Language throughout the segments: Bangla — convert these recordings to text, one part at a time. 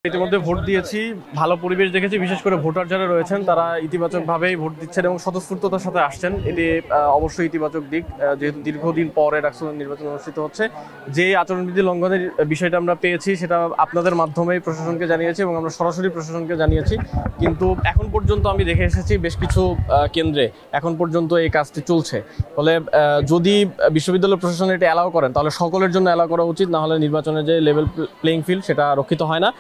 ইতিমধ্যে ভোট দিয়েছি, ভালো পরিবেশ দেখেছি। বিশেষ করে ভোটার যারা রয়েছেন তারা ইতিবাচকভাবেই ভোট দিচ্ছেন এবং স্বতঃস্ফূর্ততার সাথে আসছেন। এটি অবশ্যই ইতিবাচক দিক, যেহেতু দীর্ঘদিন পরে ডাকসু নির্বাচন অনুষ্ঠিত হচ্ছে। যে আচরণবিধি লঙ্ঘনের বিষয়টা আমরা পেয়েছি সেটা আপনাদের মাধ্যমেই প্রশাসনকে জানিয়েছি এবং আমরা সরাসরি প্রশাসনকে জানিয়েছি। কিন্তু এখন পর্যন্ত আমি দেখে এসেছি বেশ কিছু কেন্দ্রে এখন পর্যন্ত এই কাজটি চলছে। ফলে যদি বিশ্ববিদ্যালয় প্রশাসন এটা অ্যালাউ করেন তাহলে সকলের জন্য অ্যালাউ করা উচিত, না হলে নির্বাচনের যে লেভেল প্লেইং ফিল্ড সেটা রক্ষিত হয় না।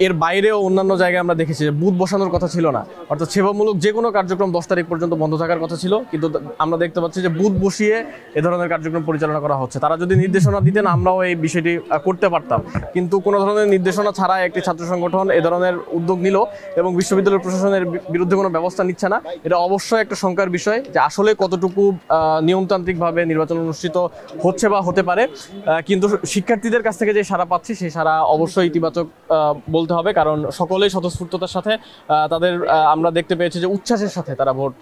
এর বাইরেও অন্যান্য জায়গায় আমরা দেখেছি যে বুথ বসানোর কথা ছিল না, অর্থাৎ সেবামূলক যে কোনো কার্যক্রম 10 তারিখ পর্যন্ত বন্ধ থাকার কথা ছিল, কিন্তু আমরা দেখতে পাচ্ছি যে বুথ বসিয়ে এ ধরনের কার্যক্রম পরিচালনা করা হচ্ছে। তারা যদি নির্দেশনা দিতেন আমরাও এই বিষয়টি করতে পারতাম, কিন্তু কোনো ধরনের নির্দেশনা ছাড়া একটি ছাত্র সংগঠন এ ধরনের উদ্যোগ নিল এবং বিশ্ববিদ্যালয় প্রশাসনের বিরুদ্ধে কোনো ব্যবস্থা নিচ্ছে না। এটা অবশ্যই একটা শঙ্কার বিষয় যে আসলে কতটুকু নিয়মতান্ত্রিকভাবে নির্বাচন অনুষ্ঠিত হচ্ছে বা হতে পারে। কিন্তু শিক্ষার্থীদের কাছ থেকে যে সাড়া পাচ্ছি সেই সাড়া অবশ্যই ইতিবাচক বলতে হবে, কারণ সকলেই স্বতঃস্ফূর্ততার সাথে তাদের আমরা দেখতে পেয়েছি যে উচ্ছ্বাসের সাথে তারা ভোট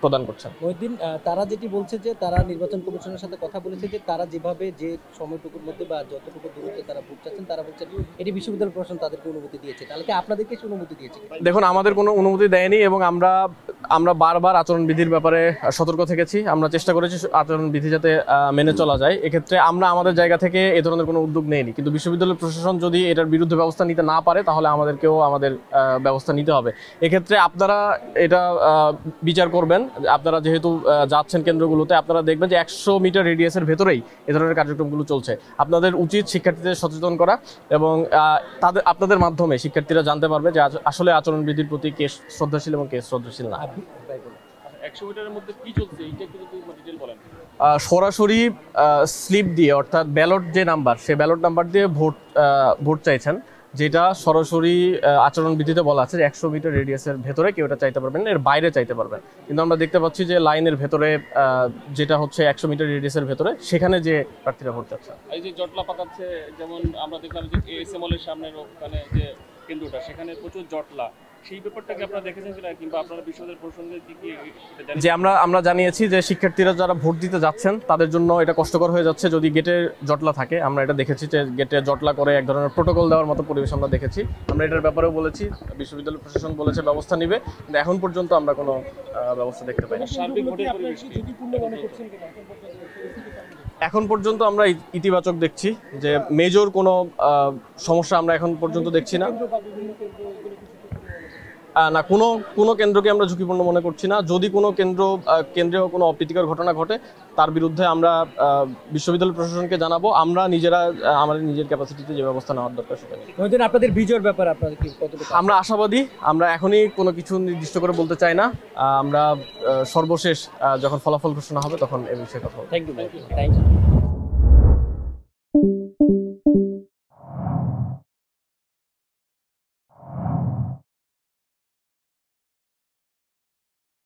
প্রদান করছেন। মহিউদ্দিন, তারা যেটি বলছে যে তারা নির্বাচন কমিশনের সাথে কথা বলেছে যে তারা যেভাবে যে সময়টুকুর মধ্যে বা যতটুকু দূরত্বে তারা ভোট চাচ্ছেন, তারা বলছেন এটি বিশ্ববিদ্যালয় প্রশাসন তাদেরকে অনুমতি দিয়েছে। তাহলে কি আপনাদেরকে অনুমতি দিয়েছে? দেখুন, আমাদের কোনো অনুমতি দেয়নি এবং আমরা বারবার আচরণবিধির ব্যাপারে সতর্ক থেকেছি। আমরা চেষ্টা করেছি আচরণবিধি যাতে মেনে চলা যায়। এক্ষেত্রে আমরা আমাদের জায়গা থেকে এ ধরনের কোনো উদ্যোগ নেইনি, কিন্তু বিশ্ববিদ্যালয় প্রশাসন যদি এটার বিরুদ্ধে ব্যবস্থা নিতে না পারে তাহলে আমাদেরকেও আমাদের ব্যবস্থা নিতে হবে। এক্ষেত্রে আপনারা এটা বিচার করবেন। আপনারা যেহেতু যাচ্ছেন কেন্দ্রগুলোতে, আপনারা দেখবেন যে 100 মিটার রেডিয়াসের ভেতরেই এ ধরনের কার্যক্রমগুলো চলছে। আপনাদের উচিত শিক্ষার্থীদের সচেতন করা এবং আপনাদের মাধ্যমে শিক্ষার্থীরা জানতে পারবে যে আসলে আচরণবিধির প্রতি কে শ্রদ্ধাশীল এবং কে শ্রদ্ধাশীল না। 100 মিটারের মধ্যে কি চলছে এইটা একটু ডিটেইল বলেন। সরাসরি স্লিপ দিয়ে, অর্থাৎ ব্যালট যে নাম্বার, সেই ব্যালট নাম্বার দিয়ে ভোট চাইছেন, যেটা সরাসরি আচরণবিধিতে বলা আছে যে 100 মিটার রেডিয়াসের ভেতরে কেউ এটা চাইতে পারবেন না, এর বাইরে চাইতে পারবেন। কিন্তু আমরা দেখতে পাচ্ছি যে লাইনের ভেতরে যেটা হচ্ছে 100 মিটার রেডিয়াসের ভেতরে, সেখানে যে প্রার্থীরা ভোট চাচ্ছে। এই যে জটলা পাকাচ্ছে, যেমন আমরা দেখলাম যে এএসএমএল-এর সামনের ওখানে যে কেন্দ্রটা, সেখানে প্রচুর জটলা, সেই ব্যাপারটাকে আপনারা দেখেছেন কিনা, কিংবা আপনারা বিশ্ববিদ্যালয় প্রশাসনের দিকে যে আমরা জানিয়েছি যে শিক্ষার্থীরা যারা ভোট দিতে যাচ্ছেন তাদের জন্য এটা কষ্টকর হয়ে যাচ্ছে যদি গেটে জটলা থাকে। আমরা এটা দেখেছি যে গেটে জটলা করে এক ধরনের প্রোটোকল দেওয়ার মতো পরিবেশ আমরা দেখেছি। আমরা এটার ব্যাপারেও বলেছি, বিশ্ববিদ্যালয় প্রশাসন বলেছে ব্যবস্থা নিবে, কিন্তু এখন পর্যন্ত আমরা কোনো ব্যবস্থা দেখতে পাইনি। এখন পর্যন্ত আমরা ইতিবাচক দেখছি, যে মেজর কোনো সমস্যা আমরা এখন পর্যন্ত দেখছি না। না, কোনো কেন্দ্রকে আমরা ঝুঁকিপূর্ণ মনে করছি না। যদি কোনো কেন্দ্রে কোনো অপ্রীতিকর ঘটনা ঘটে তার বিরুদ্ধে আমরা বিশ্ববিদ্যালয় প্রশাসনকে জানাবো। আমরা নিজেরা আমাদের নিজের ক্যাপাসিটিতে যে ব্যবস্থা নেওয়ার দরকার সেটা নিই। আপনাদের বিজয়ের ব্যাপারে আপনাদের কি কতটুকু? আমরা আশাবাদী। আমরা এখনই কোনো কিছু নির্দিষ্ট করে বলতে চাই না। আমরা সর্বশেষ যখন ফলাফল ঘোষণা হবে তখন এ বিষয়ে কথা বলবো। Thank you.